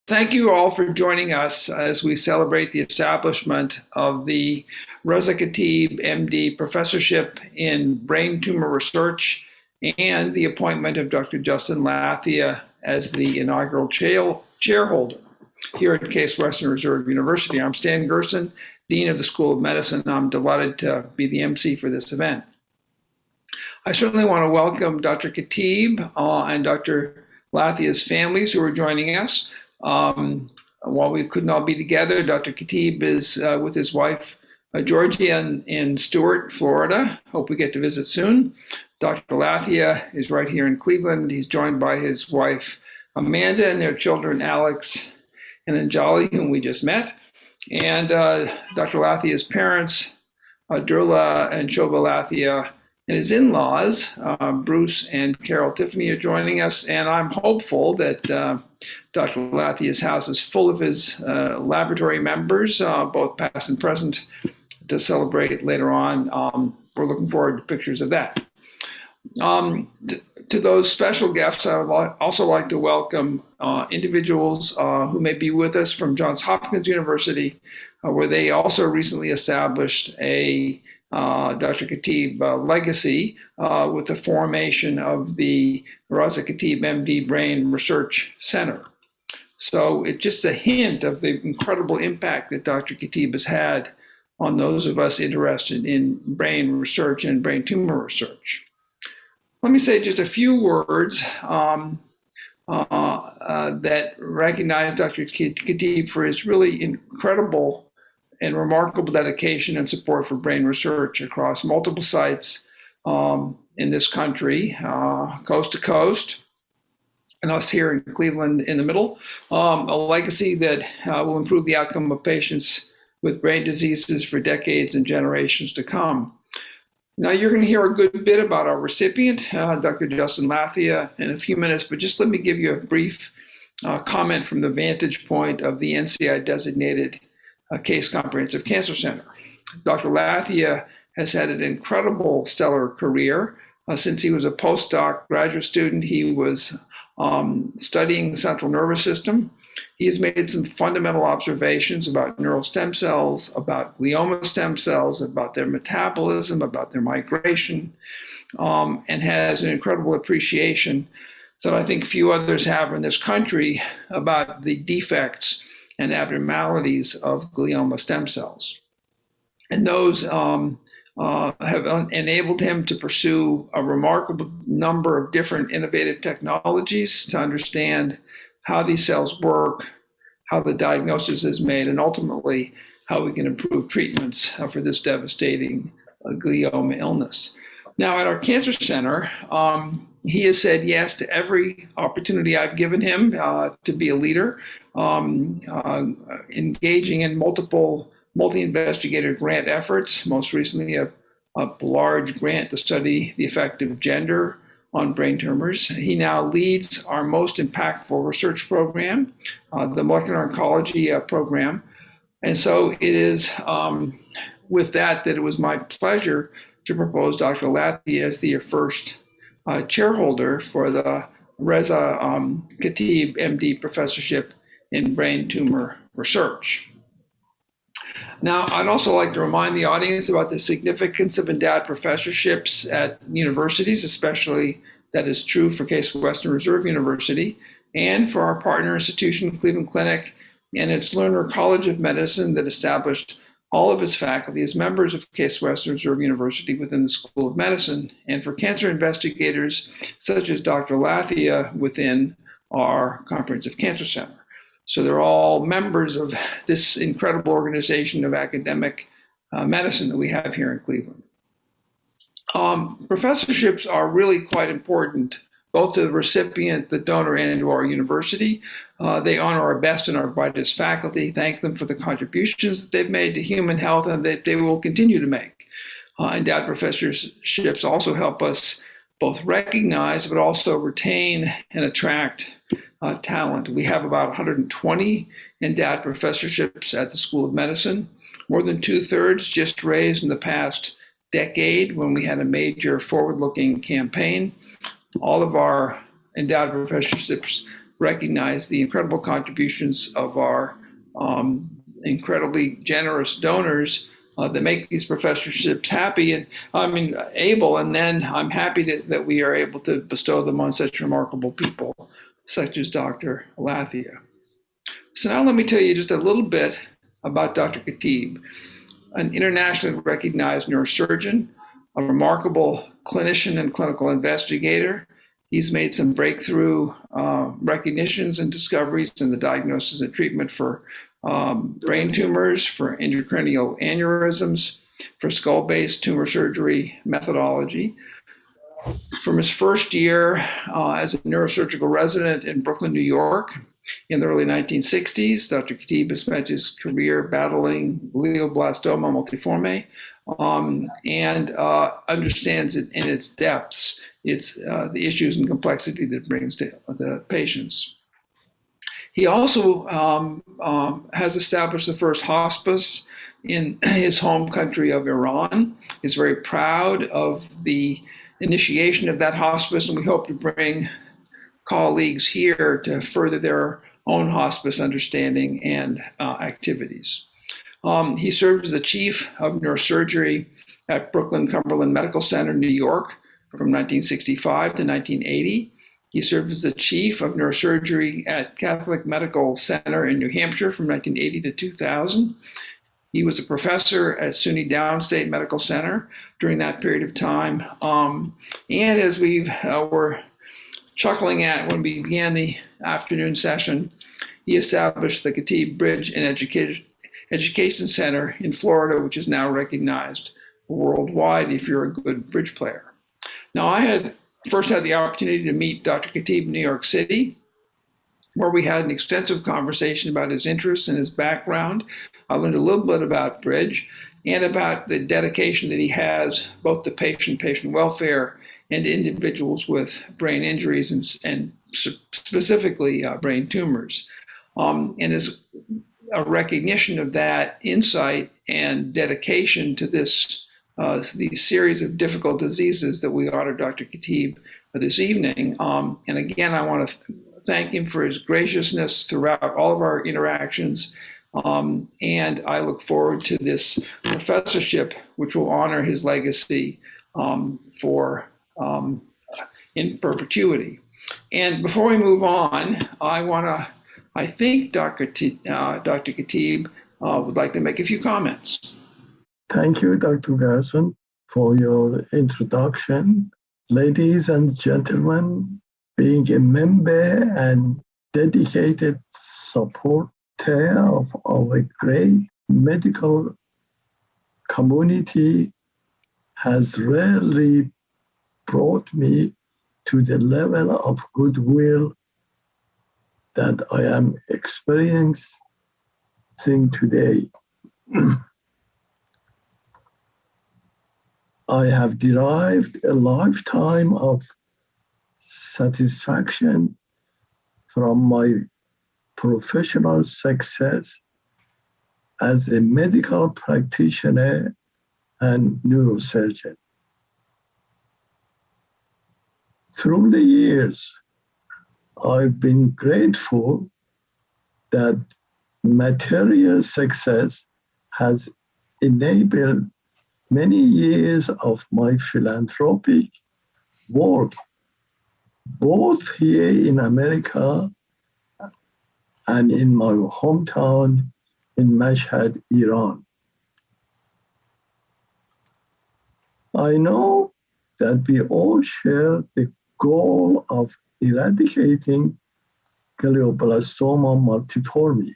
Thank you all for joining us as we celebrate the establishment of the Reza Khatib, MD, Professorship in Brain Tumor Research and the appointment of Dr. Justin Lathia as the inaugural chairholder here at Case Western Reserve University. I'm Stan Gerson, Dean of the School of Medicine. I'm delighted to be the MC for this event. I certainly want to welcome Dr. Khatib and Dr. Lathia's families who are joining us. While we couldn't all be together, Dr. Khatib is with his wife, Georgia, in Stuart, Florida. Hope we get to visit soon. Dr. Lathia is right here in Cleveland. He's joined by his wife, Amanda, and their children, Alex and Anjali, whom we just met. And Dr. Lathia's parents, Durla and Shobha Lathia, and his in-laws, Bruce and Carol Tiffany, are joining us. And I'm hopeful that Dr. Lathia's house is full of his laboratory members, both past and present, to celebrate later on. We're looking forward to pictures of that. To those special guests, I would also like to welcome individuals who may be with us from Johns Hopkins University, where they also recently established a Dr. Khatib legacy with the formation of the Reza Khatib MD Brain Research Center. So it's just a hint of the incredible impact that Dr. Khatib has had on those of us interested in brain research and brain tumor research. Let me say just a few words that recognize Dr. Khatib for his really incredible and remarkable dedication and support for brain research across multiple sites in this country, coast to coast, and us here in Cleveland in the middle. A legacy that will improve the outcome of patients with brain diseases for decades and generations to come. Now, you're going to hear a good bit about our recipient, Dr. Justin Lathia, in a few minutes, but just let me give you a brief comment from the vantage point of the NCI-designated Case Comprehensive Cancer Center. Dr. Lathia has had an incredible, stellar career. Since he was a postdoc graduate student, he was studying the central nervous system. He has made some fundamental observations about neural stem cells, about glioma stem cells, about their metabolism, about their migration, and has an incredible appreciation that I think few others have in this country about the defects and abnormalities of glioma stem cells. And those have enabled him to pursue a remarkable number of different innovative technologies to understand how these cells work, how the diagnosis is made, and ultimately how we can improve treatments for this devastating glioma illness. Now, at our cancer center, he has said yes to every opportunity I've given him to be a leader, engaging in multi-investigator grant efforts, most recently a large grant to study the effect of gender on brain tumors. He now leads our most impactful research program, the molecular oncology program. And so it is with that it was my pleasure to propose Dr. Lathia as the first chairholder for the Reza Khatib MD Professorship in Brain Tumor Research. Now, I'd also like to remind the audience about the significance of endowed professorships at universities, especially that is true for Case Western Reserve University, and for our partner institution, Cleveland Clinic, and its Lerner College of Medicine that established all of its faculty as members of Case Western Reserve University within the School of Medicine, and for cancer investigators such as Dr. Lathia within our Comprehensive Cancer Center. So they're all members of this incredible organization of academic medicine that we have here in Cleveland. Professorships are really quite important, both to the recipient, the donor, and to our university. They honor our best and our brightest faculty, thank them for the contributions that they've made to human health and that they will continue to make. Endowed professorships also help us both recognize but also retain and attract talent. We have about 120 endowed professorships at the School of Medicine, more than 2/3 just raised in the past decade when we had a major forward-looking campaign. All of our endowed professorships recognize the incredible contributions of our incredibly generous donors that make these professorships able, and then I'm happy that we are able to bestow them on such remarkable people, such as Dr. Lathia. So now let me tell you just a little bit about Dr. Khatib, an internationally recognized neurosurgeon, a remarkable clinician and clinical investigator. He's made some breakthrough recognitions and discoveries in the diagnosis and treatment for brain tumors, for intracranial aneurysms, for skull-based tumor surgery methodology. From his first year as a neurosurgical resident in Brooklyn, New York, in the early 1960s, Dr. Khatib has spent his career battling glioblastoma multiforme and understands it in its depths. It's the issues and complexity that it brings to the patients. He also has established the first hospice in his home country of Iran. He's very proud of the initiation of that hospice, and we hope to bring colleagues here to further their own hospice understanding and activities. He served as the chief of neurosurgery at Brooklyn Cumberland Medical Center, New York, from 1965 to 1980. He served as the chief of neurosurgery at Catholic Medical Center in New Hampshire from 1980 to 2000. He was a professor at SUNY Downstate Medical Center during that period of time. And as we were chuckling at when we began the afternoon session, he established the Khatib Bridge and Education Center in Florida, which is now recognized worldwide if you're a good bridge player. Now, I first had the opportunity to meet Dr. Khatib in New York City, where we had an extensive conversation about his interests and his background. I learned a little bit about bridge and about the dedication that he has both to patient welfare and individuals with brain injuries and specifically brain tumors. And as a recognition of that insight and dedication to these series of difficult diseases that we honor Dr. Khatib this evening. And again, I want to thank him for his graciousness throughout all of our interactions. And I look forward to this professorship, which will honor his legacy in perpetuity. And before we move on, I think Dr. Khatib would like to make a few comments. Thank you, Dr. Garrison, for your introduction. Ladies and gentlemen, being a member and dedicated supporter of our great medical community has rarely brought me to the level of goodwill that I am experiencing today. I have derived a lifetime of satisfaction from my professional success as a medical practitioner and neurosurgeon. Through the years, I've been grateful that material success has enabled many years of my philanthropic work, both here in America and in my hometown in Mashhad, Iran. I know that we all share the goal of eradicating glioblastoma multiforme.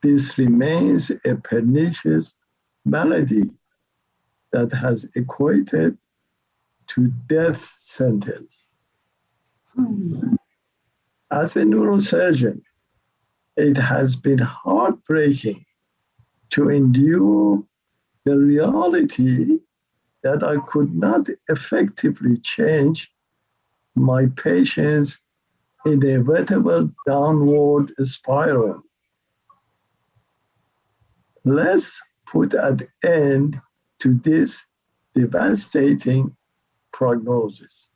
This remains a pernicious malady that has equated to death sentence. As a neurosurgeon, it has been heartbreaking to endure the reality that I could not effectively change my patient's inevitable downward spiral. Let's put an end to this devastating prognosis.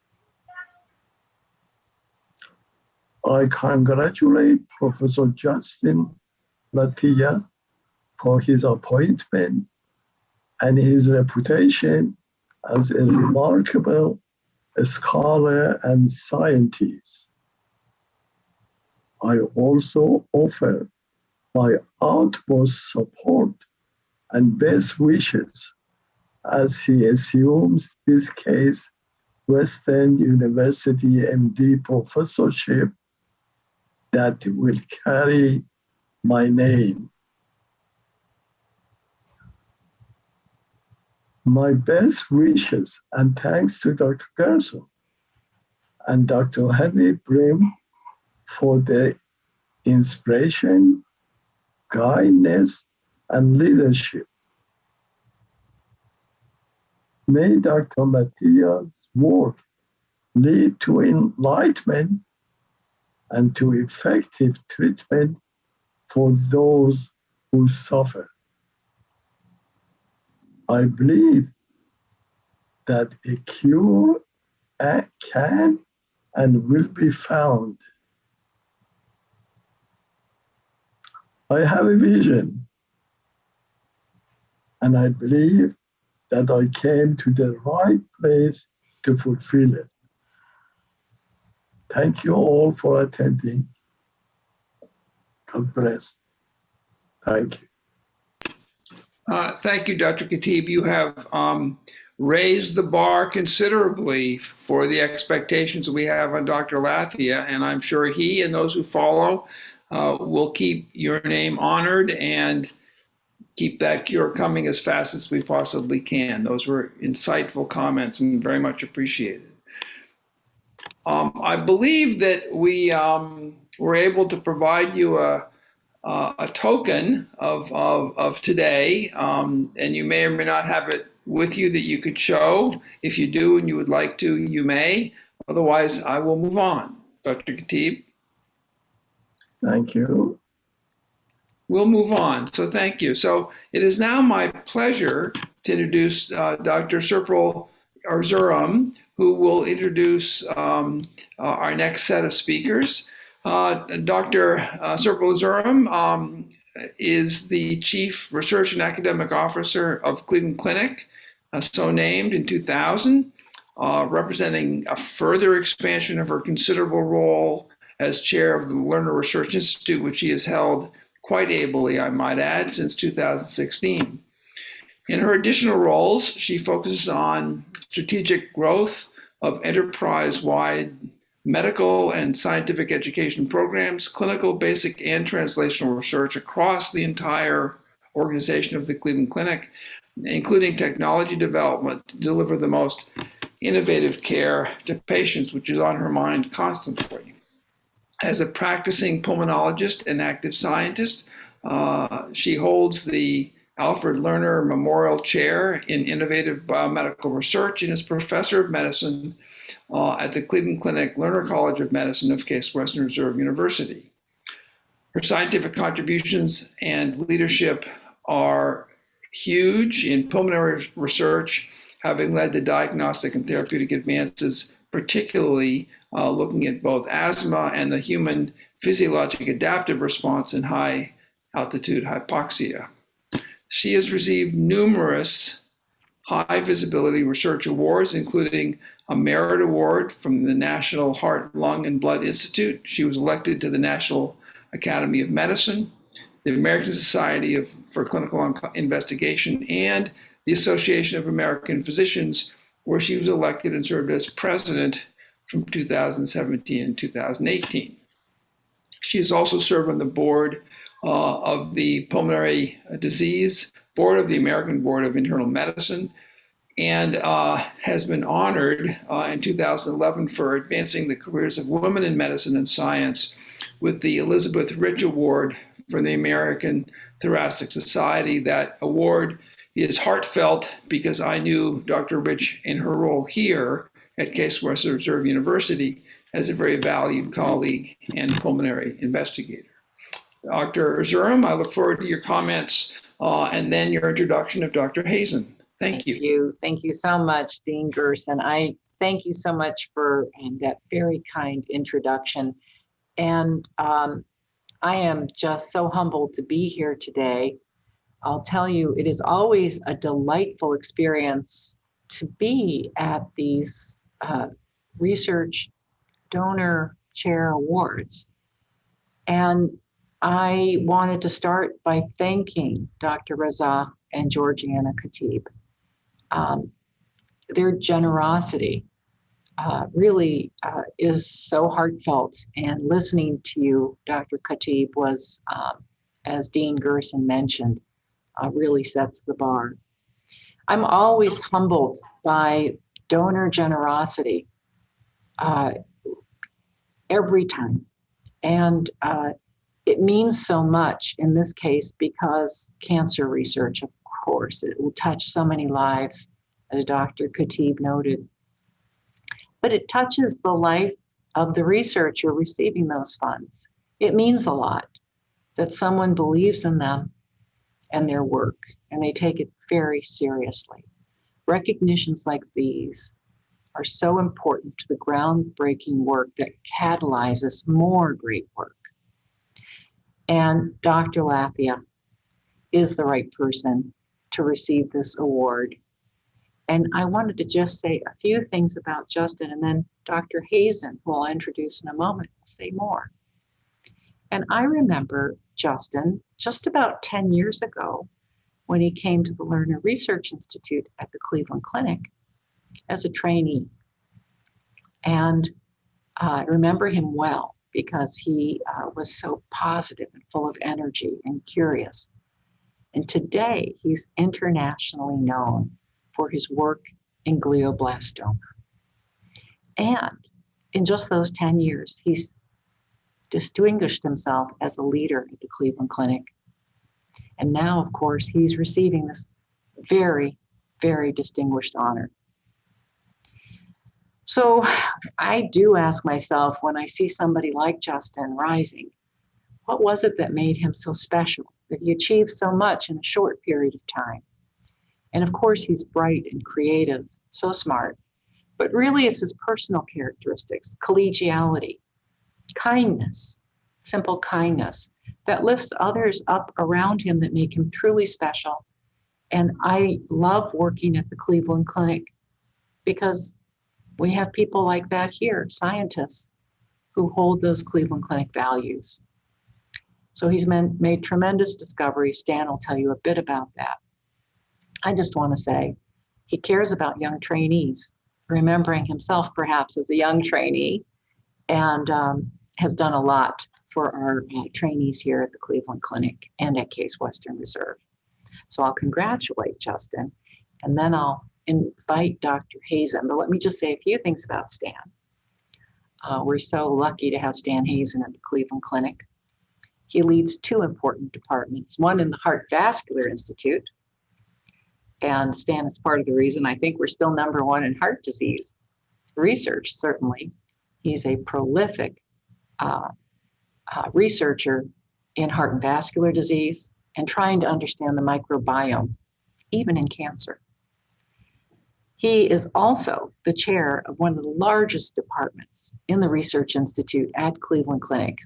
I congratulate Professor Justin Lathia for his appointment and his reputation as a remarkable scholar and scientist. I also offer my utmost support and best wishes as he assumes this case Western University MD professorship that will carry my name. My best wishes and thanks to Dr. Gerson and Dr. Henry Brim for their inspiration, kindness, and leadership. May Dr. Mathia's work lead to enlightenment and to effective treatment for those who suffer. I believe that a cure can and will be found. I have a vision, and I believe that I came to the right place to fulfill it. Thank you all for attending. God bless. Thank you. Thank you, Dr. Khatib. You have raised the bar considerably for the expectations we have on Dr. Lathia, and I'm sure he and those who follow will keep your name honored and keep that cure coming as fast as we possibly can. Those were insightful comments and very much appreciated. I believe that we were able to provide you a token of today, and you may or may not have it with you that you could show. If you do and you would like to, you may. Otherwise, I will move on. Dr. Khatib? Thank you. We'll move on. So thank you. So it is now my pleasure to introduce Dr. Serpil Erzurum, who will introduce our next set of speakers. Dr. Serpil Erzurum is the Chief Research and Academic Officer of Cleveland Clinic, so named in 2000, representing a further expansion of her considerable role as chair of the Lerner Research Institute, which she has held quite ably, I might add, since 2016. In her additional roles, she focuses on strategic growth of enterprise-wide medical and scientific education programs, clinical, basic, and translational research across the entire organization of the Cleveland Clinic, including technology development to deliver the most innovative care to patients, which is on her mind constantly. As a practicing pulmonologist and active scientist, she holds the Alfred Lerner Memorial Chair in Innovative Biomedical Research and is Professor of Medicine at the Cleveland Clinic Lerner College of Medicine of Case Western Reserve University. Her scientific contributions and leadership are huge in pulmonary research, having led to diagnostic and therapeutic advances, particularly looking at both asthma and the human physiologic adaptive response in high altitude hypoxia. She has received numerous high visibility research awards, including a Merit Award from the National Heart, Lung, and Blood Institute. She was elected to the National Academy of Medicine, the American Society for Clinical Investigation, and the Association of American Physicians, where she was elected and served as president from 2017 and 2018. She has also served on the board of the Pulmonary Disease Board of the American Board of Internal Medicine, and has been honored in 2011 for advancing the careers of women in medicine and science with the Elizabeth Rich Award from the American Thoracic Society. That award is heartfelt because I knew Dr. Rich in her role here at Case Western Reserve University as a very valued colleague and pulmonary investigator. Dr. Erzurum, I look forward to your comments and then your introduction of Dr. Hazen. Thank you. Thank you so much, Dean Gerson. I thank you so much for that very kind introduction. And I am just so humbled to be here today. I'll tell you, it is always a delightful experience to be at these research donor chair awards. And I wanted to start by thanking Dr. Raza and Georgiana Khatib. Their generosity really is so heartfelt. And listening to you, Dr. Khatib, was, as Dean Gerson mentioned, really sets the bar. I'm always humbled by donor generosity every time. And it means so much in this case because cancer research, of course, it will touch so many lives, as Dr. Khatib noted. But it touches the life of the researcher receiving those funds. It means a lot that someone believes in them and their work, and they take it very seriously. Recognitions like these are so important to the groundbreaking work that catalyzes more great work. And Dr. Lathia is the right person to receive this award. And I wanted to just say a few things about Justin, and then Dr. Hazen, who I'll introduce in a moment, will say more. And I remember Justin just about 10 years ago when he came to the Lerner Research Institute at the Cleveland Clinic as a trainee. And I remember him well because he was so positive and full of energy and curious. And today he's internationally known for his work in glioblastoma. And in just those 10 years, he's distinguished himself as a leader at the Cleveland Clinic. And now, of course, he's receiving this very, very distinguished honor. So I do ask myself, when I see somebody like Justin rising, what was it that made him so special, that he achieved so much in a short period of time? And of course, he's bright and creative, so smart. But really, it's his personal characteristics, collegiality, kindness, simple kindness that lifts others up around him that make him truly special. And I love working at the Cleveland Clinic because we have people like that here, scientists who hold those Cleveland Clinic values. So he's made tremendous discoveries. Stan will tell you a bit about that. I just want to say he cares about young trainees, remembering himself perhaps as a young trainee, and has done a lot for our trainees here at the Cleveland Clinic and at Case Western Reserve. So I'll congratulate Justin, and then I'll invite Dr. Hazen. But let me just say a few things about Stan. We're so lucky to have Stan Hazen at the Cleveland Clinic. He leads two important departments, one in the Heart Vascular Institute, and Stan is part of the reason I think we're still #1 in heart disease research, certainly. He's a prolific researcher in heart and vascular disease and trying to understand the microbiome, even in cancer. He is also the chair of one of the largest departments in the Research Institute at Cleveland Clinic,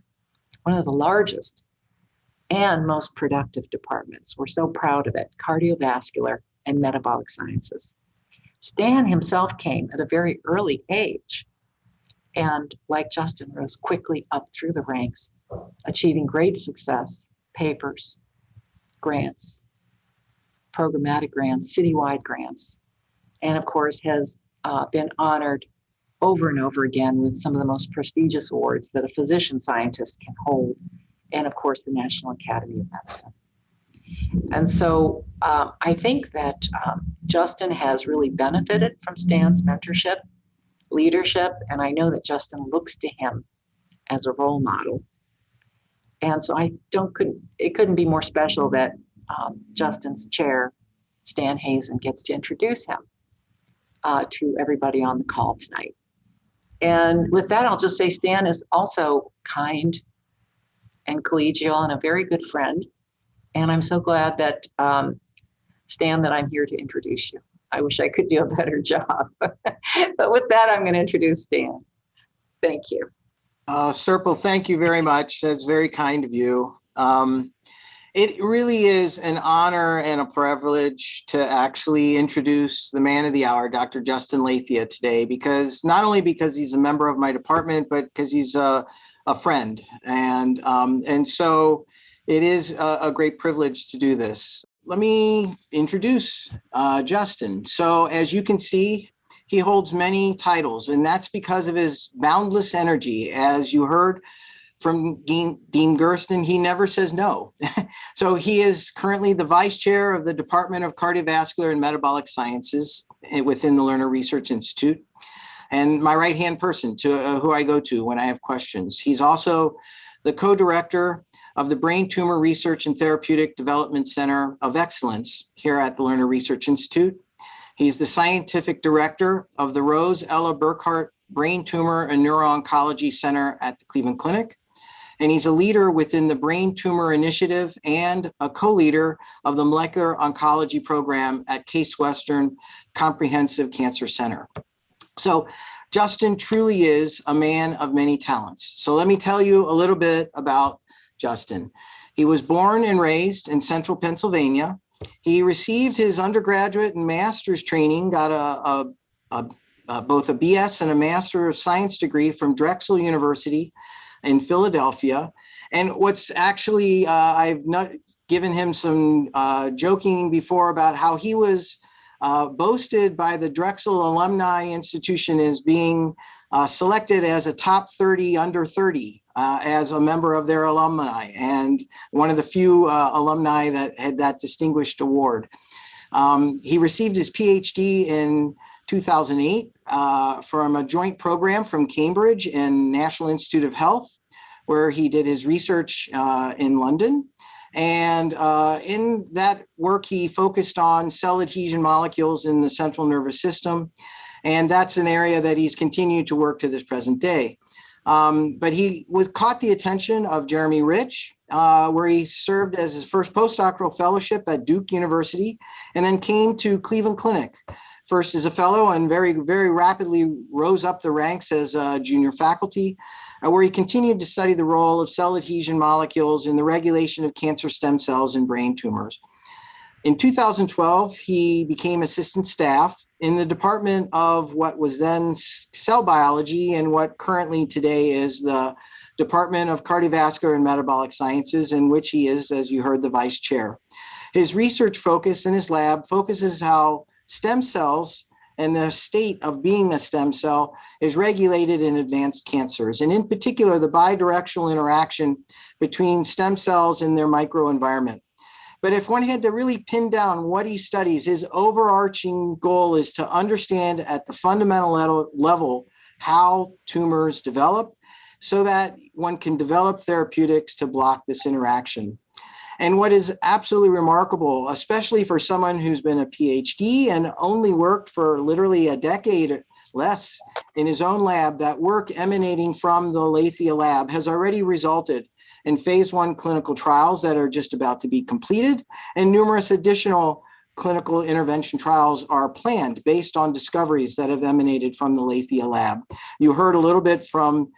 one of the largest and most productive departments. We're so proud of it, cardiovascular and metabolic sciences. Stan himself came at a very early age and, like Justin, rose quickly up through the ranks, achieving great success, papers, grants, programmatic grants, citywide grants, and of course has been honored over and over again with some of the most prestigious awards that a physician scientist can hold, and of course the National Academy of Medicine. And so I think that Justin has really benefited from Stan's mentorship, leadership, and I know that Justin looks to him as a role model. And so it couldn't be more special that Justin's chair, Stan Hazen, gets to introduce him to everybody on the call tonight. And with that, I'll just say Stan is also kind and collegial and a very good friend. And I'm so glad that, Stan, that I'm here to introduce you. I wish I could do a better job. But with that, I'm going to introduce Stan. Thank you. Serpil, thank you very much. That's very kind of you. It really is an honor and a privilege to actually introduce the man of the hour, Dr. Justin Lathia, today, because not only because he's a member of my department, but because he's a friend. And so it is a great privilege to do this. Let me introduce Justin. So as you can see, he holds many titles, and that's because of his boundless energy. As you heard from Dean Gersten, he never says no. So he is currently the vice chair of the Department of Cardiovascular and Metabolic Sciences within the Lerner Research Institute, and my right-hand person to who I go to when I have questions. He's also the co-director of the Brain Tumor Research and Therapeutic Development Center of Excellence here at the Lerner Research Institute. He's the scientific director of the Rose Ella Burkhart Brain Tumor and Neuro-Oncology Center at the Cleveland Clinic. And he's a leader within the Brain Tumor Initiative and a co-leader of the Molecular Oncology Program at Case Western Comprehensive Cancer Center. So Justin truly is a man of many talents. So let me tell you a little bit about Justin. He was born and raised in central Pennsylvania. He received his undergraduate and master's training, got both a BS and a Master of Science degree from Drexel University in Philadelphia. And what's actually, I've not given him some joking before about how he was boasted by the Drexel Alumni Institution as being selected as a top 30 under 30 as a member of their alumni, and one of the few alumni that had that distinguished award. He received his PhD in 2008 from a joint program from Cambridge and National Institute of Health, where he did his research in London. And in that work, he focused on cell adhesion molecules in the central nervous system. And that's an area that he's continued to work to this present day. But he caught the attention of Jeremy Rich, where he served as his first postdoctoral fellowship at Duke University, and then came to Cleveland Clinic, first as a fellow and very, very rapidly rose up the ranks as a junior faculty, where he continued to study the role of cell adhesion molecules in the regulation of cancer stem cells in brain tumors. In 2012, he became assistant staff in the Department of what was then cell biology and what currently today is the Department of Cardiovascular and Metabolic Sciences, in which he is, as you heard, the vice chair. His research focus in his lab focuses how stem cells and the state of being a stem cell is regulated in advanced cancers, and in particular, the bidirectional interaction between stem cells and their microenvironment. But if one had to really pin down what he studies, his overarching goal is to understand at the fundamental level how tumors develop so that one can develop therapeutics to block this interaction. And what is absolutely remarkable, especially for someone who's been a PhD and only worked for literally a decade less in his own lab, that work emanating from the Lathia lab has already resulted in phase 1 clinical trials that are just about to be completed, and numerous additional clinical intervention trials are planned based on discoveries that have emanated from the Lathia lab. You heard a little bit from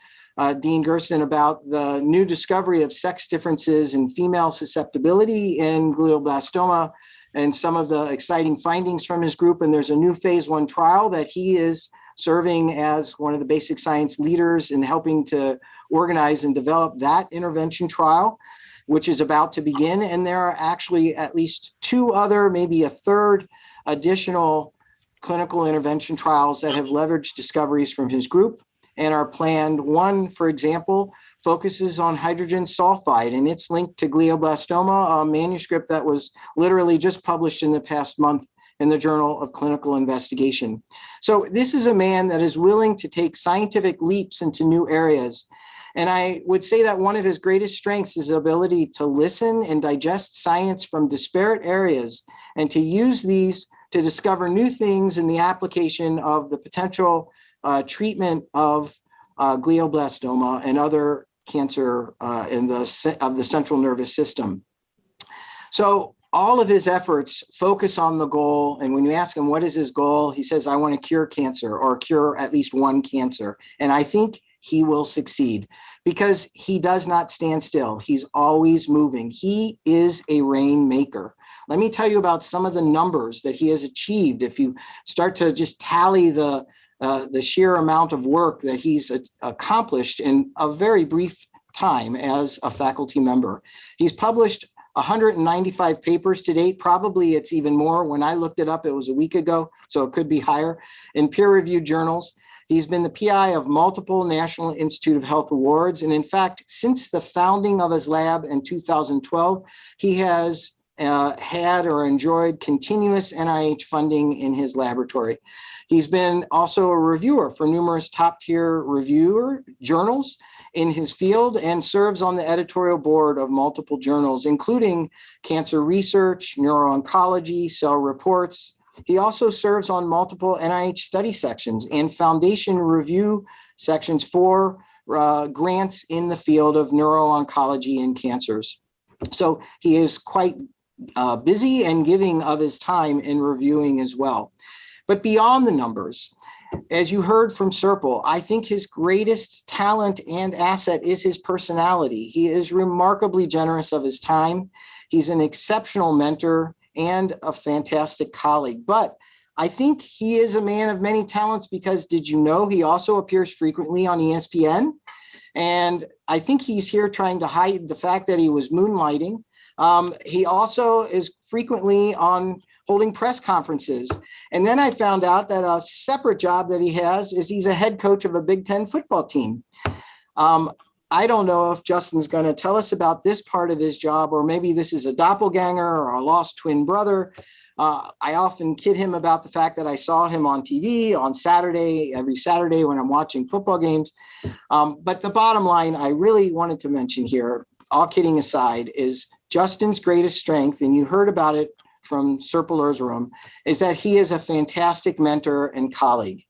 Dean Gersten about the new discovery of sex differences in female susceptibility in glioblastoma and some of the exciting findings from his group. And there's a new phase 1 trial that he is serving as one of the basic science leaders in helping to organize and develop that intervention trial, which is about to begin. And there are actually at least 2 other, maybe a third additional clinical intervention trials that have leveraged discoveries from his group and are planned. One, for example, focuses on hydrogen sulfide, and it's linked to glioblastoma, a manuscript that was literally just published in the past month in the Journal of Clinical Investigation. So this is a man that is willing to take scientific leaps into new areas. And I would say that one of his greatest strengths is the ability to listen and digest science from disparate areas and to use these to discover new things in the application of the potential treatment of glioblastoma and other cancer of the central nervous system. So all of his efforts focus on the goal. And when you ask him what is his goal, he says, I want to cure cancer or cure at least one cancer. And I think he will succeed because he does not stand still. He's always moving. He is a rainmaker. Let me tell you about some of the numbers that he has achieved. If you start to just tally the sheer amount of work that he's accomplished in a very brief time as a faculty member. He's published 195 papers to date. Probably it's even more. When I looked it up, it was a week ago, so it could be higher, in peer-reviewed journals. He's been the PI of multiple National Institute of Health awards. And in fact, since the founding of his lab in 2012, he has had or enjoyed continuous NIH funding in his laboratory. He's been also a reviewer for numerous top-tier reviewer journals in his field and serves on the editorial board of multiple journals, including Cancer Research, Neuro-Oncology, Cell Reports. He also serves on multiple NIH study sections and foundation review sections for grants in the field of neuro-oncology and cancers. So he is quite busy and giving of his time in reviewing as well. But beyond the numbers, as you heard from Serpil, I think his greatest talent and asset is his personality. He is remarkably generous of his time. He's an exceptional mentor and a fantastic colleague. But I think he is a man of many talents because did you know he also appears frequently on ESPN? And I think he's here trying to hide the fact that he was moonlighting. He also is frequently on holding press conferences. And then I found out that a separate job that he has is he's a head coach of a Big Ten football team. I don't know if Justin's going to tell us about this part of his job, or maybe this is a doppelganger or a lost twin brother. I often kid him about the fact that I saw him on TV on Saturday, every Saturday when I'm watching football games. But the bottom line I really wanted to mention here, all kidding aside, is Justin's greatest strength, and you heard about it from Serpil Erzurum, is that he is a fantastic mentor and colleague.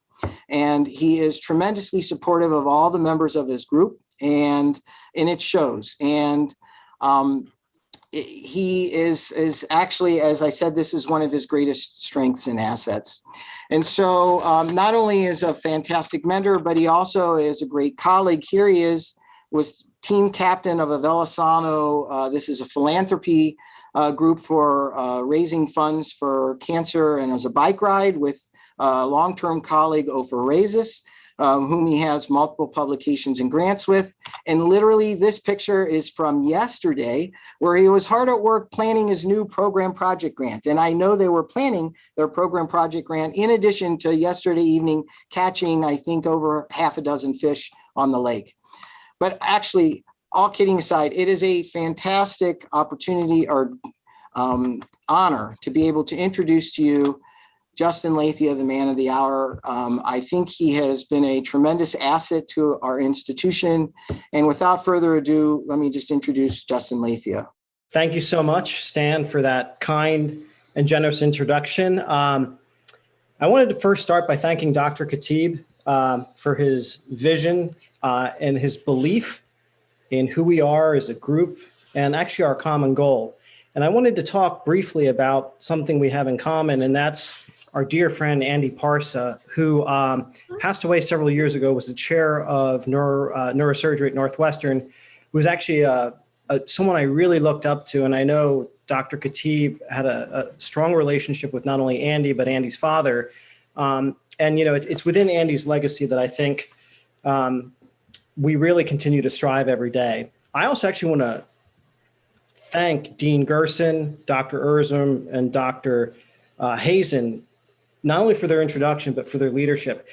And he is tremendously supportive of all the members of his group, and it shows. And he is actually, as I said, this is one of his greatest strengths and assets. And so not only is a fantastic mentor, but he also is a great colleague. Here he was team captain of Avelasano. This is a philanthropy group for raising funds for cancer, and it was a bike ride with long-term colleague Ofer Rezes, whom he has multiple publications and grants with. And literally this picture is from yesterday, where he was hard at work planning his new program project grant. And I know they were planning their program project grant in addition to yesterday evening catching, I think, over half a dozen fish on the lake. But actually, all kidding aside, it is a fantastic opportunity or honor to be able to introduce to you Justin Lathia, the man of the hour. I think he has been a tremendous asset to our institution. And without further ado, let me just introduce Justin Lathia. Thank you so much, Stan, for that kind and generous introduction. I wanted to first start by thanking Dr. Khatib for his vision and his belief in who we are as a group and actually our common goal. And I wanted to talk briefly about something we have in common, and that's our dear friend Andy Parsa, who passed away several years ago, was the chair of neurosurgery at Northwestern, who was actually someone I really looked up to. And I know Dr. Khatib had a strong relationship with not only Andy, but Andy's father. And, you know, it's within Andy's legacy that I think we really continue to strive every day. I also actually want to thank Dean Gerson, Dr. Erzurum, and Dr. Hazen, not only for their introduction, but for their leadership.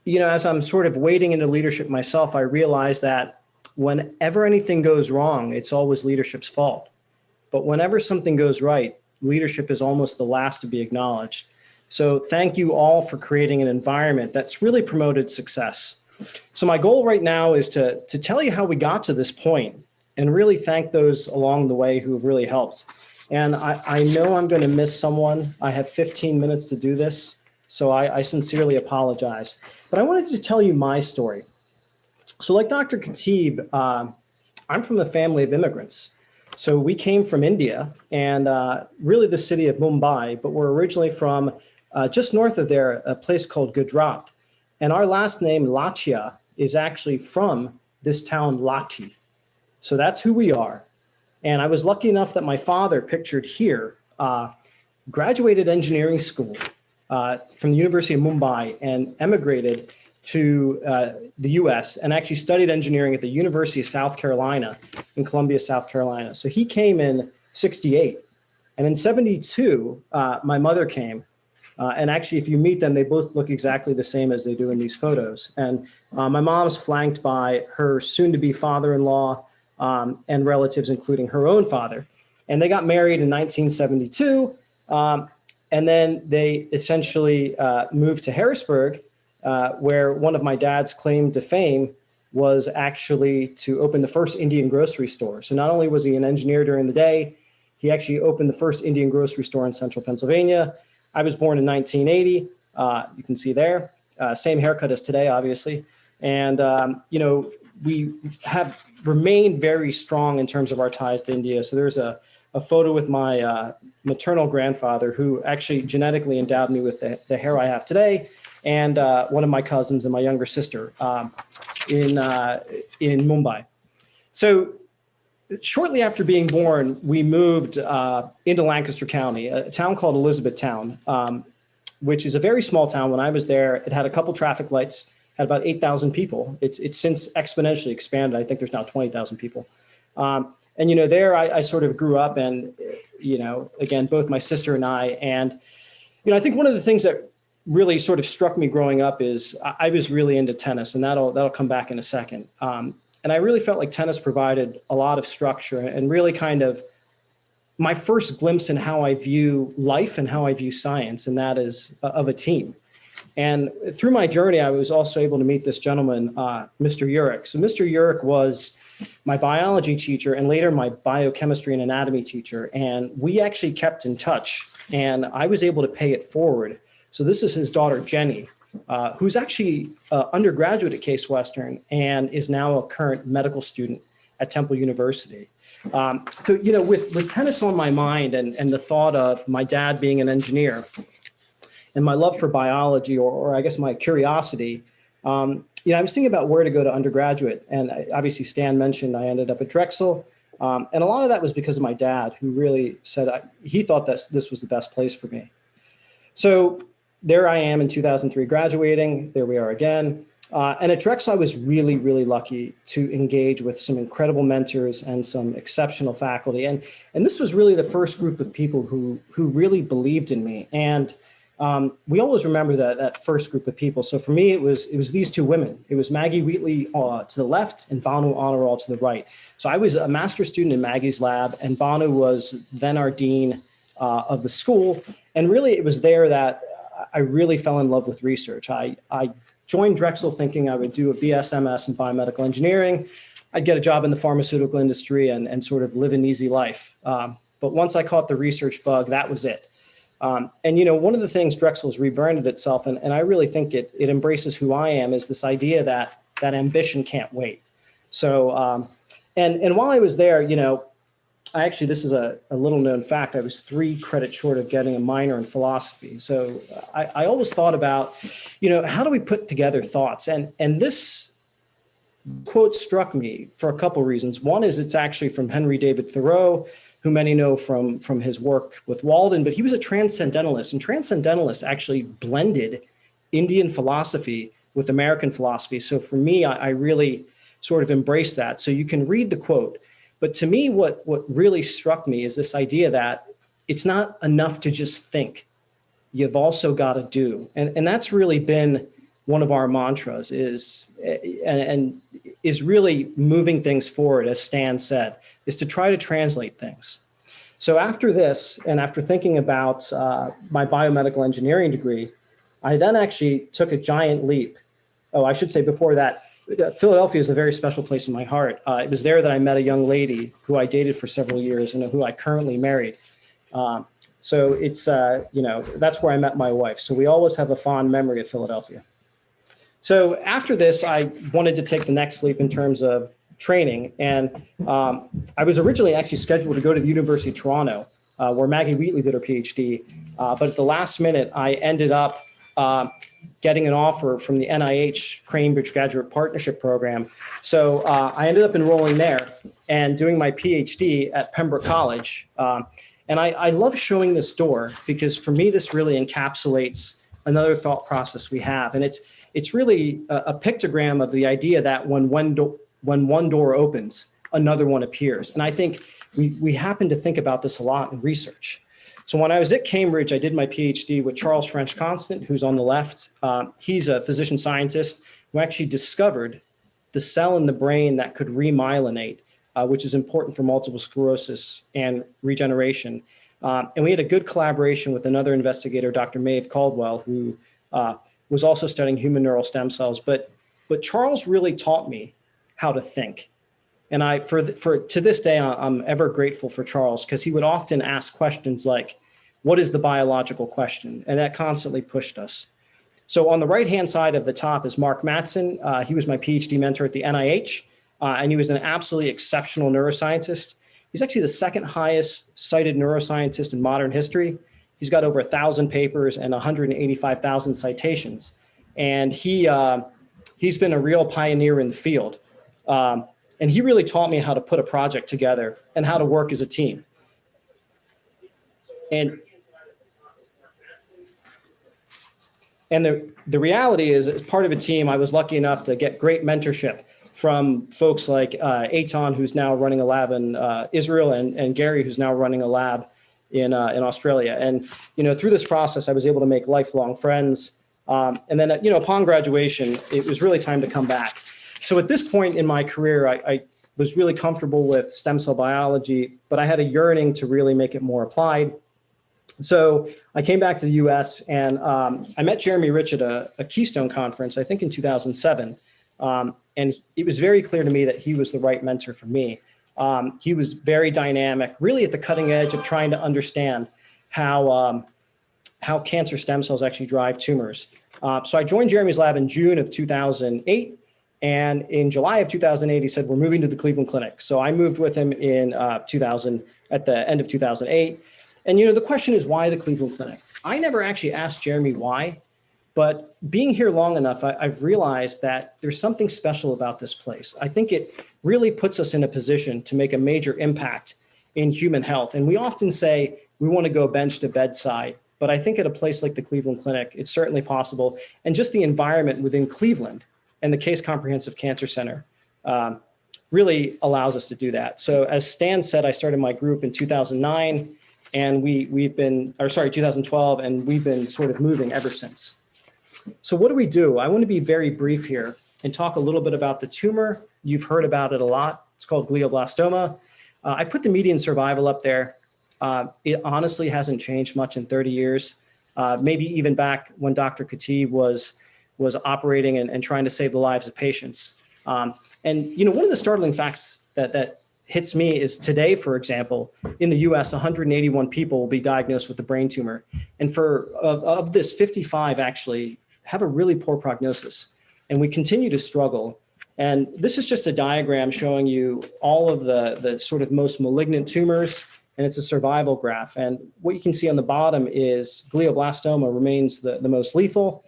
You know, as I'm sort of wading into leadership myself, I realize that whenever anything goes wrong, it's always leadership's fault. But whenever something goes right, leadership is almost the last to be acknowledged. So thank you all for creating an environment that's really promoted success. So my goal right now is to tell you how we got to this point and really thank those along the way who have really helped. And I know I'm going to miss someone. I have 15 minutes to do this, so I sincerely apologize. But I wanted to tell you my story. So like Dr. Khatib, I'm from the family of immigrants. So we came from India and really the city of Mumbai, but we're originally from just north of there, a place called Gujarat. And our last name, Lathia, is actually from this town, Lathia. So that's who we are. And I was lucky enough that my father, pictured here, graduated engineering school from the University of Mumbai and emigrated to the US and actually studied engineering at the University of South Carolina in Columbia, South Carolina. So he came in 68. And in 72, my mother came. And actually, if you meet them, they both look exactly the same as they do in these photos. And my mom's flanked by her soon-to-be father-in-law and relatives, including her own father. And they got married in 1972. And then they essentially moved to Harrisburg, where one of my dad's claim to fame was actually to open the first Indian grocery store. So not only was he an engineer during the day, he actually opened the first Indian grocery store in central Pennsylvania. I was born in 1980. You can see there, same haircut as today, obviously. And, we have remained very strong in terms of our ties to India. So there's a photo with my maternal grandfather, who actually genetically endowed me with the hair I have today, and one of my cousins and my younger sister in Mumbai. So shortly after being born, we moved into Lancaster County, a town called Elizabethtown, which is a very small town. When I was there, it had a couple traffic lights, had about 8,000 people. It's since exponentially expanded. I think there's now 20,000 people. And, there I sort of grew up, and, again, both my sister and I. And, I think one of the things that really sort of struck me growing up is I was really into tennis, and that'll come back in a second. And I really felt like tennis provided a lot of structure and really kind of my first glimpse in how I view life and how I view science, and that is of a team. And through my journey, I was also able to meet this gentleman, Mr. Urich. So Mr. Urich was my biology teacher and later my biochemistry and anatomy teacher. And we actually kept in touch, and I was able to pay it forward. So this is his daughter, Jenny, who's actually undergraduate at Case Western and is now a current medical student at Temple University. So, with tennis on my mind and the thought of my dad being an engineer and my love for biology, or I guess my curiosity, I was thinking about where to go to undergraduate. And obviously Stan mentioned I ended up at Drexel. And a lot of that was because of my dad, who really said he thought that this was the best place for me. So there I am in 2003 graduating. There we are again. And at Drexel, I was really, really lucky to engage with some incredible mentors and some exceptional faculty. And this was really the first group of people who really believed in me. And we always remember that first group of people. So for me, it was these two women. It was Maggie Wheatley to the left and Banu Honoral to the right. So I was a master's student in Maggie's lab, and Banu was then our dean of the school. And really, it was there that I really fell in love with research. I joined Drexel thinking I would do a BS/MS in biomedical engineering. I'd get a job in the pharmaceutical industry and sort of live an easy life. But once I caught the research bug, that was it. And, one of the things Drexel's rebranded itself, and I really think it embraces who I am, is this idea that ambition can't wait. So, and while I was there, this is a little known fact. I was 3 credits short of getting a minor in philosophy. So I always thought about, how do we put together thoughts? And this quote struck me for a couple reasons. One is it's actually from Henry David Thoreau, who many know from his work with Walden, but he was a transcendentalist, and transcendentalists actually blended Indian philosophy with American philosophy. So for me, I really sort of embraced that. So you can read the quote. But to me, what really struck me is this idea that it's not enough to just think. You've also got to do. And that's really been one of our mantras is really moving things forward, as Stan said, is to try to translate things. So after this, and after thinking about my biomedical engineering degree, I then actually took a giant leap. Oh, I should say before that, Philadelphia is a very special place in my heart. It was there that I met a young lady who I dated for several years and who I currently married. So it's, that's where I met my wife. So we always have a fond memory of Philadelphia. So after this, I wanted to take the next leap in terms of training. And I was originally actually scheduled to go to the University of Toronto, where Maggie Wheatley did her PhD. But at the last minute, I ended up getting an offer from the NIH Cambridge Graduate Partnership Program. So I ended up enrolling there and doing my PhD at Pembroke College. And I love showing this door because for me, this really encapsulates another thought process we have. And it's really a pictogram of the idea that when one door opens, another one appears. And I think we happen to think about this a lot in research. So when I was at Cambridge, I did my PhD with Charles French Constant, who's on the left. He's a physician scientist who actually discovered the cell in the brain that could remyelinate, which is important for multiple sclerosis and regeneration. And we had a good collaboration with another investigator, Dr. Maeve Caldwell, who was also studying human neural stem cells. But Charles really taught me how to think. And to this day, I'm ever grateful for Charles because he would often ask questions like, what is the biological question? And that constantly pushed us. So on the right-hand side of the top is Mark Mattson. He was my PhD mentor at the NIH, and he was an absolutely exceptional neuroscientist. He's actually the second highest cited neuroscientist in modern history. He's got over 1,000 papers and 185,000 citations. And he's been a real pioneer in the field. And he really taught me how to put a project together and how to work as a team. And the reality is, as part of a team, I was lucky enough to get great mentorship from folks like Eitan, who's now running a lab in Israel, and Gary, who's now running a lab in Australia. And through this process, I was able to make lifelong friends. And then upon graduation, it was really time to come back. So at this point in my career, I was really comfortable with stem cell biology, but I had a yearning to really make it more applied. So I came back to the US and I met Jeremy Rich at a Keystone conference, I think in 2007. And it was very clear to me that he was the right mentor for me. He was very dynamic, really at the cutting edge of trying to understand how cancer stem cells actually drive tumors. So I joined Jeremy's lab in June of 2008. And in July of 2008, he said, we're moving to the Cleveland Clinic. So I moved with him in at the end of 2008. And, the question is, why the Cleveland Clinic? I never actually asked Jeremy why, but being here long enough, I've realized that there's something special about this place. I think it really puts us in a position to make a major impact in human health. And we often say we want to go bench to bedside, but I think at a place like the Cleveland Clinic, it's certainly possible. And just the environment within Cleveland and the Case Comprehensive Cancer Center really allows us to do that. So as Stan said, I started my group in 2009, and 2012, and we've been sort of moving ever since. So what do? I want to be very brief here and talk a little bit about the tumor. You've heard about it a lot. It's called glioblastoma. I put the median survival up there. It honestly hasn't changed much in 30 years, maybe even back when Dr. Khatib was operating and trying to save the lives of patients. And one of the startling facts that hits me is today, for example, in the US, 181 people will be diagnosed with a brain tumor. And of this, 55 actually have a really poor prognosis. And we continue to struggle. And this is just a diagram showing you all of the sort of most malignant tumors, and it's a survival graph. And what you can see on the bottom is glioblastoma remains the most lethal.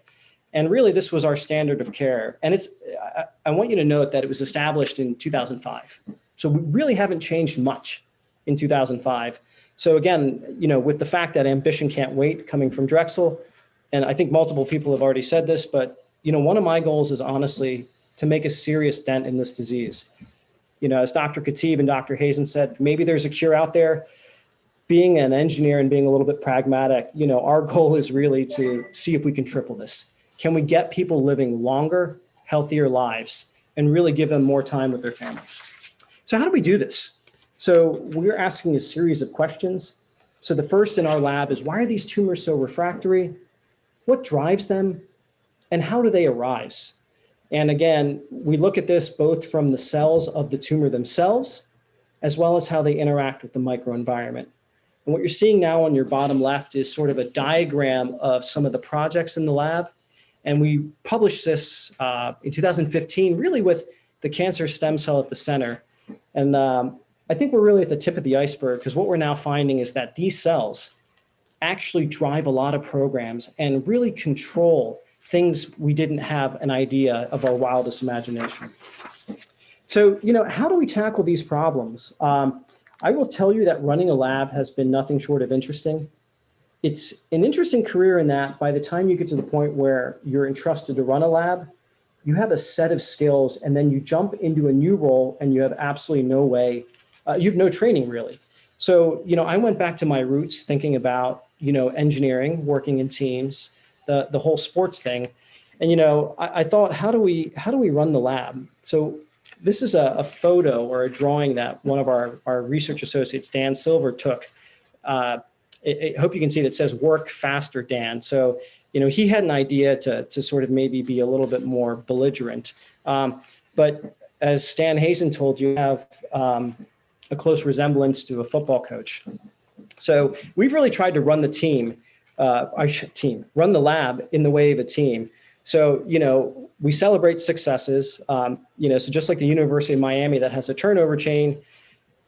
And really, this was our standard of care. And I want you to note that it was established in 2005. So we really haven't changed much in 2005. So again, with the fact that ambition can't wait coming from Drexel, and I think multiple people have already said this, but one of my goals is honestly to make a serious dent in this disease. As Dr. Khatib and Dr. Hazen said, maybe there's a cure out there. Being an engineer and being a little bit pragmatic, our goal is really to see if we can triple this. Can we get people living longer, healthier lives and really give them more time with their families? So how do we do this? So we're asking a series of questions. So the first in our lab is, why are these tumors so refractory? What drives them? And how do they arise? And again, we look at this both from the cells of the tumor themselves, as well as how they interact with the microenvironment. And what you're seeing now on your bottom left is sort of a diagram of some of the projects in the lab. And we published this in 2015, really with the cancer stem cell at the center. And I think we're really at the tip of the iceberg, because what we're now finding is that these cells actually drive a lot of programs and really control things we didn't have an idea of our wildest imagination. So, how do we tackle these problems? I will tell you that running a lab has been nothing short of interesting. It's an interesting career in that by the time you get to the point where you're entrusted to run a lab, you have a set of skills, and then you jump into a new role and you have absolutely no way, you have no training really. So, I went back to my roots thinking about, engineering, working in teams, the whole sports thing. And, I thought, how do we run the lab? So this is a photo or a drawing that one of our research associates, Dan Silver, took. I hope you can see it. It says "Work faster, Dan." So, he had an idea to sort of maybe be a little bit more belligerent. But as Stan Hazen told you, have a close resemblance to a football coach. So we've really tried to run the run the lab in the way of a team. So, we celebrate successes. So just like the University of Miami that has a turnover chain,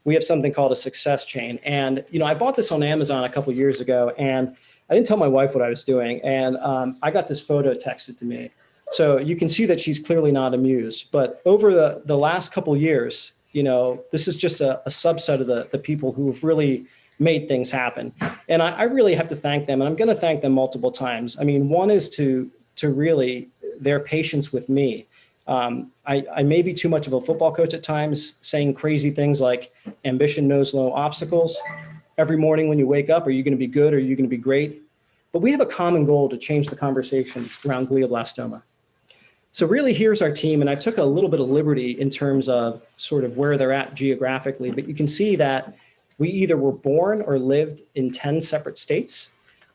we have something called a success chain. And, I bought this on Amazon a couple of years ago, and I didn't tell my wife what I was doing. And I got this photo texted to me. So you can see that she's clearly not amused. But over the last couple of years, this is just a subset of the people who have really made things happen. And I really have to thank them. And I'm going to thank them multiple times. I mean, one is to really their patience with me. I may be too much of a football coach at times, saying crazy things like ambition knows no obstacles. Every morning when you wake up, are you going to be good or are you going to be great? But we have a common goal to change the conversation around glioblastoma. So really, here's our team, and I took a little bit of liberty in terms of sort of where they're at geographically, but you can see that we either were born or lived in 10 separate states,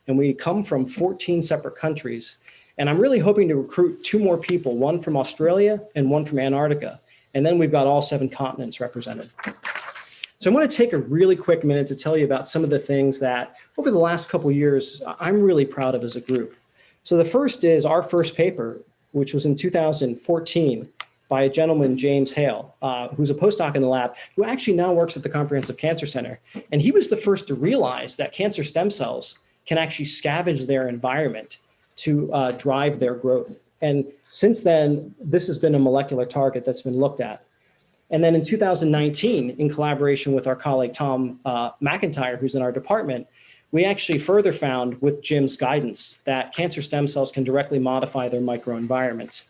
and we come from 14 separate countries. And I'm really hoping to recruit 2 more people, one from Australia and one from Antarctica. And then we've got all 7 continents represented. So I want to take a really quick minute to tell you about some of the things that over the last couple of years, I'm really proud of as a group. So the first is our first paper, which was in 2014 by a gentleman, James Hale, who's a postdoc in the lab, who actually now works at the Comprehensive Cancer Center. And he was the first to realize that cancer stem cells can actually scavenge their environment to drive their growth. And since then, this has been a molecular target that's been looked at. And then in 2019, in collaboration with our colleague, Tom McIntyre, who's in our department, we actually further found with Jim's guidance that cancer stem cells can directly modify their microenvironments.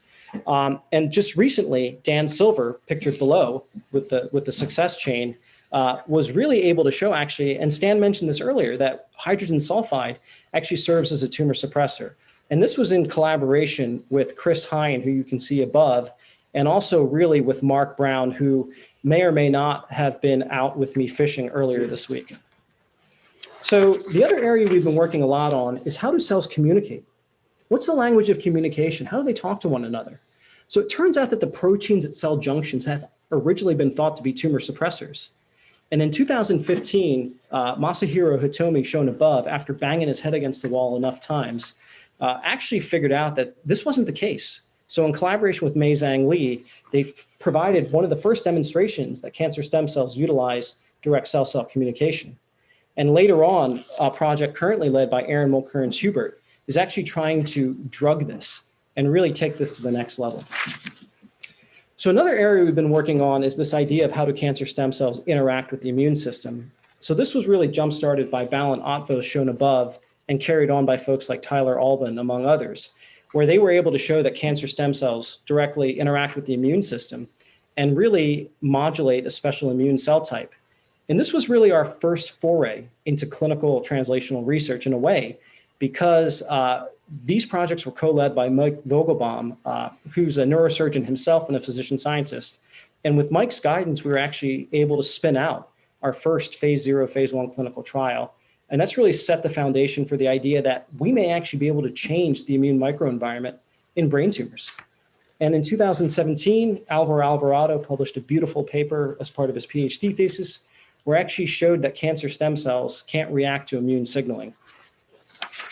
And just recently, Dan Silver, pictured below with the success chain, was really able to show actually, and Stan mentioned this earlier, that hydrogen sulfide actually serves as a tumor suppressor. And this was in collaboration with Chris Hine, who you can see above, and also really with Mark Brown, who may or may not have been out with me fishing earlier this week. So the other area we've been working a lot on is how do cells communicate? What's the language of communication? How do they talk to one another? So it turns out that the proteins at cell junctions have originally been thought to be tumor suppressors. And in 2015, Masahiro Hitomi, shown above, after banging his head against the wall enough times, actually figured out that this wasn't the case. So in collaboration with Mei-Zhang Li, they provided one of the first demonstrations that cancer stem cells utilize direct cell-cell communication. And later on, a project currently led by Aaron Mulkerns-Hubert is actually trying to drug this and really take this to the next level. So another area we've been working on is this idea of how do cancer stem cells interact with the immune system. So this was really jump-started by Balint Otvos, shown above, and carried on by folks like Tyler Albin, among others, where they were able to show that cancer stem cells directly interact with the immune system and really modulate a special immune cell type. And this was really our first foray into clinical translational research in a way, because these projects were co-led by Mike Vogelbaum, who's a neurosurgeon himself and a physician scientist. And with Mike's guidance, we were actually able to spin out our first phase 0, phase 1 clinical trial. And that's really set the foundation for the idea that we may actually be able to change the immune microenvironment in brain tumors. And in 2017, Alvaro Alvarado published a beautiful paper as part of his PhD thesis, where actually showed that cancer stem cells can't react to immune signaling.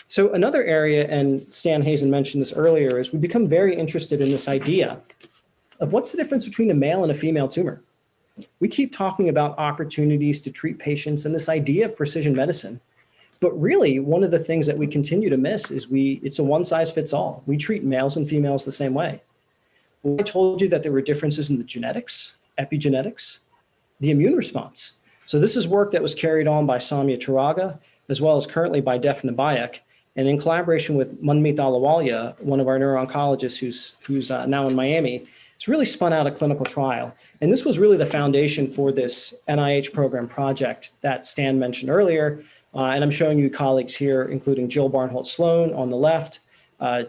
So another area, and Stan Hazen mentioned this earlier, is we become very interested in this idea of what's the difference between a male and a female tumor. We keep talking about opportunities to treat patients and this idea of precision medicine. But really, one of the things that we continue to miss is it's a one size fits all. We treat males and females the same way. When I told you that there were differences in the genetics, epigenetics, the immune response. So this is work that was carried on by Samia Turaga, as well as currently by Defna Bayak, and in collaboration with Manmeet Ahluwalia, one of our neuro-oncologists who's now in Miami. It's really spun out a clinical trial. And this was really the foundation for this NIH program project that Stan mentioned earlier. And I'm showing you colleagues here, including Jill Barnholt-Sloan on the left,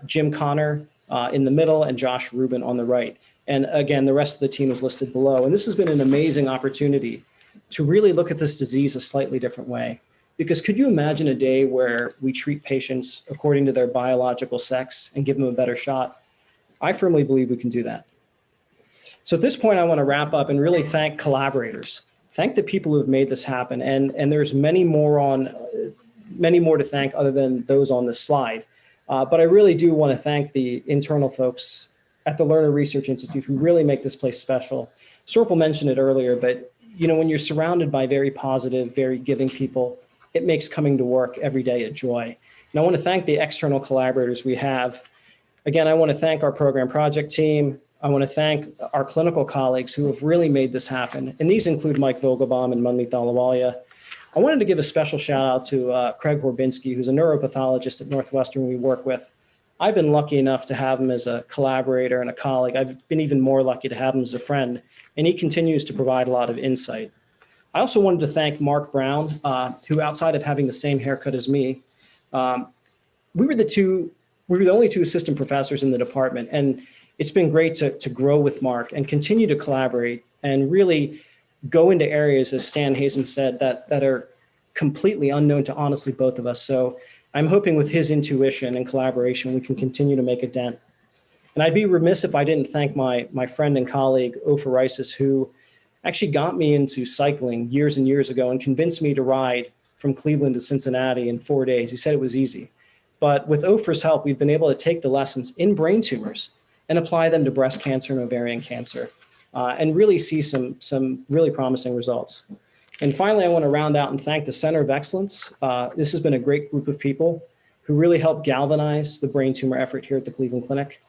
Jim Connor in the middle, and Josh Rubin on the right. And again, the rest of the team is listed below. And this has been an amazing opportunity to really look at this disease a slightly different way. Because could you imagine a day where we treat patients according to their biological sex and give them a better shot? I firmly believe we can do that. So at this point, I want to wrap up and really thank collaborators. Thank the people who have made this happen. And there's many more to thank other than those on this slide. But I really do want to thank the internal folks at the Lerner Research Institute who really make this place special. Sorpal mentioned it earlier, but when you're surrounded by very positive, very giving people, it makes coming to work every day a joy. And I want to thank the external collaborators we have. Again, I want to thank our program project team. I want to thank our clinical colleagues who have really made this happen. And these include Mike Vogelbaum and Manmeet Ahluwalia. I wanted to give a special shout out to Craig Horbinski, who's a neuropathologist at Northwestern we work with. I've been lucky enough to have him as a collaborator and a colleague. I've been even more lucky to have him as a friend, and he continues to provide a lot of insight. I also wanted to thank Mark Brown, who outside of having the same haircut as me, we were the only two assistant professors in the department. And it's been great to grow with Mark and continue to collaborate and really go into areas, as Stan Hazen said, that are completely unknown to honestly both of us. So I'm hoping with his intuition and collaboration, we can continue to make a dent. And I'd be remiss if I didn't thank my friend and colleague, Ofer Reises, who actually got me into cycling years and years ago and convinced me to ride from Cleveland to Cincinnati in 4 days. He said it was easy. But with Ofer's help, we've been able to take the lessons in brain tumors and apply them to breast cancer and ovarian cancer, and really see some really promising results. And finally, I want to round out and thank the Center of Excellence. This has been a great group of people who really helped galvanize the brain tumor effort here at the Cleveland Clinic,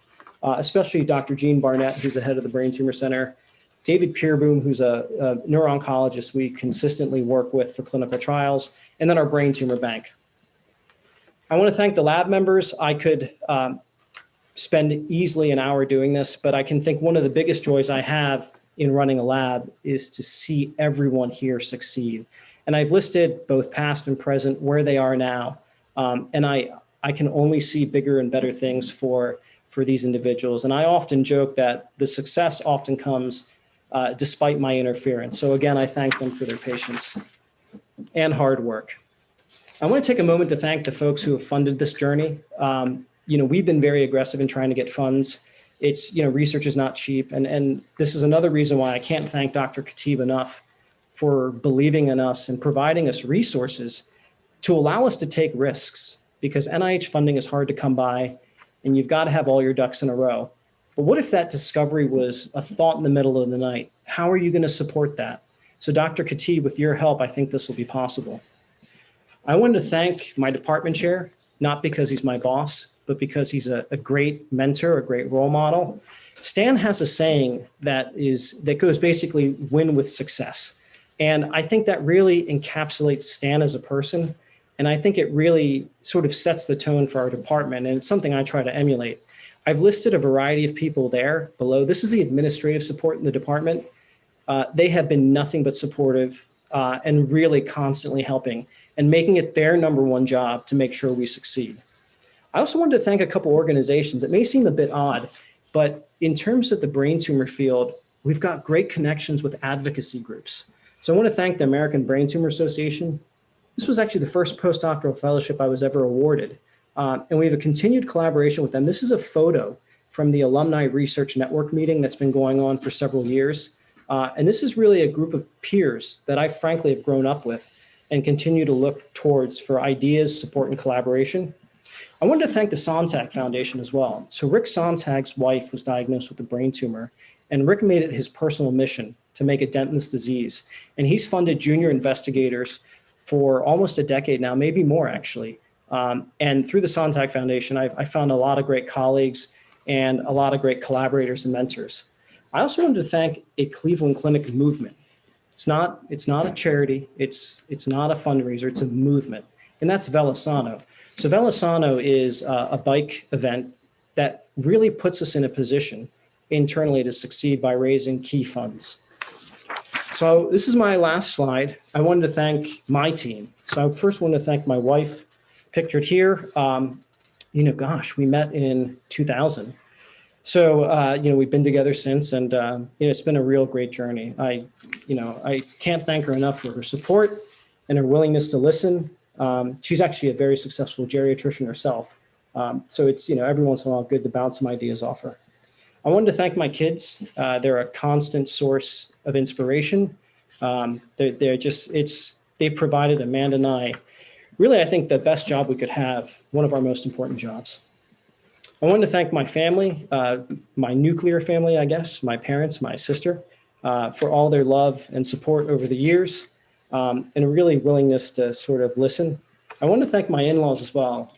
especially Dr. Jean Barnett, who's the head of the Brain Tumor Center, David Peerboom, who's a neuro-oncologist we consistently work with for clinical trials, and then our brain tumor bank. I want to thank the lab members. I could spend easily an hour doing this, but I can think one of the biggest joys I have in running a lab is to see everyone here succeed. And I've listed both past and present where they are now. And I can only see bigger and better things for these individuals. And I often joke that the success often comes despite my interference. So again, I thank them for their patience and hard work. I want to take a moment to thank the folks who have funded this journey. We've been very aggressive in trying to get funds. It's, research is not cheap. And this is another reason why I can't thank Dr. Khatib enough for believing in us and providing us resources to allow us to take risks, because NIH funding is hard to come by and you've got to have all your ducks in a row. But what if that discovery was a thought in the middle of the night? How are you going to support that? So Dr. Khatib, with your help, I think this will be possible. I wanted to thank my department chair, not because he's my boss, but because he's a great mentor, a great role model. Stan has a saying that goes basically win with success. And I think that really encapsulates Stan as a person. And I think it really sort of sets the tone for our department. And it's something I try to emulate. I've listed a variety of people there below. This is the administrative support in the department. They have been nothing but supportive and really constantly helping and making it their number one job to make sure we succeed. I also wanted to thank a couple organizations. It may seem a bit odd, but in terms of the brain tumor field, we've got great connections with advocacy groups. So I want to thank the American Brain Tumor Association. This was actually the first postdoctoral fellowship I was ever awarded. And we have a continued collaboration with them. This is a photo from the Alumni Research Network meeting that's been going on for several years. And this is really a group of peers that I frankly have grown up with and continue to look towards for ideas, support, and collaboration. I wanted to thank the Sontag Foundation as well. So Rick Sontag's wife was diagnosed with a brain tumor, and Rick made it his personal mission to make a dent in this disease. And he's funded junior investigators for almost a decade now, maybe more actually. And through the Sontag Foundation, I found a lot of great colleagues and a lot of great collaborators and mentors. I also wanted to thank a Cleveland Clinic movement. It's not a charity. It's not a fundraiser. It's a movement, and that's Velisano. So Velisano is a bike event that really puts us in a position internally to succeed by raising key funds. So this is my last slide. I wanted to thank my team. So I first want to thank my wife, pictured here. Gosh, we met in 2000. So, we've been together since, and, it's been a real great journey. I can't thank her enough for her support and her willingness to listen. She's actually a very successful geriatrician herself. So it's, every once in a while good to bounce some ideas off her. I wanted to thank my kids. They're a constant source of inspiration. They've provided Amanda and I, really, I think the best job we could have, one of our most important jobs. I wanted to thank my family, my nuclear family, I guess, my parents, my sister, for all their love and support over the years, and a really willingness to sort of listen. I want to thank my in-laws as well,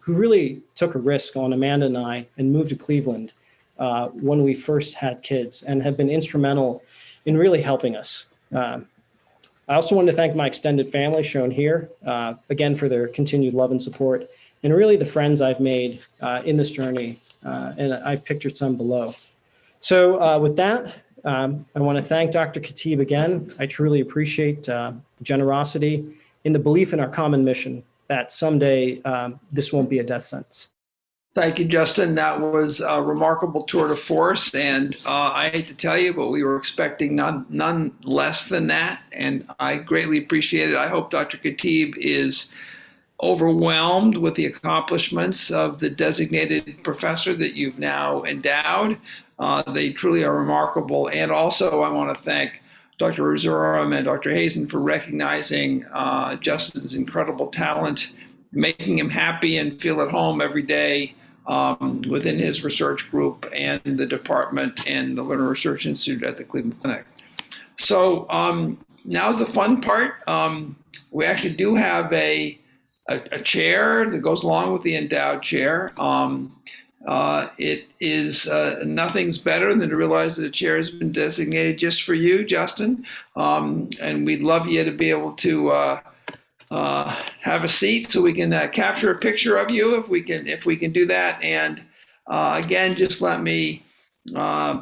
who really took a risk on Amanda and I and moved to Cleveland when we first had kids and have been instrumental in really helping us. I also want to thank my extended family shown here, again, for their continued love and support, and really the friends I've made in this journey, and I've pictured some below. So with that, I want to thank Dr. Khatib again. I truly appreciate the generosity in the belief in our common mission that someday this won't be a death sentence. Thank you, Justin. That was a remarkable tour de force, and I hate to tell you, but we were expecting none less than that, and I greatly appreciate it. I hope Dr. Khatib is overwhelmed with the accomplishments of the designated professor that you've now endowed. They truly are remarkable. And also, I want to thank Dr. Razuram and Dr. Hazen for recognizing Justin's incredible talent, making him happy and feel at home every day within his research group and the department and the Learner Research Institute at the Cleveland Clinic. So now's the fun part. We actually do have a chair that goes along with the endowed chair. It is nothing's better than to realize that a chair has been designated just for you, Justin. And we'd love you to be able to have a seat so we can capture a picture of you if we can do that. And again, just let me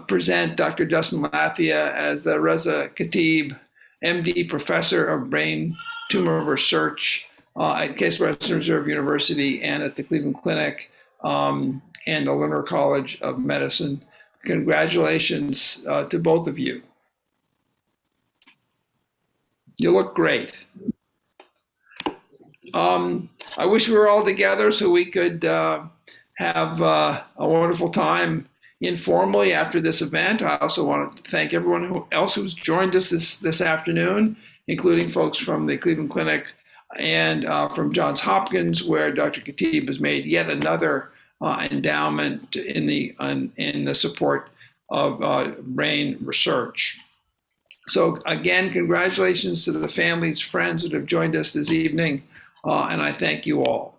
present Dr. Justin Lathia as the Reza Khatib, MD, Professor of Brain Tumor Research at Case Western Reserve University and at the Cleveland Clinic and the Lerner College of Medicine. Congratulations to both of you. You look great. I wish we were all together so we could have a wonderful time informally after this event. I also want to thank everyone else who's joined us this afternoon, including folks from the Cleveland Clinic and from Johns Hopkins, where Dr. Khatib has made yet another endowment in the support of brain research. So again, congratulations to the families, friends that have joined us this evening, and I thank you all.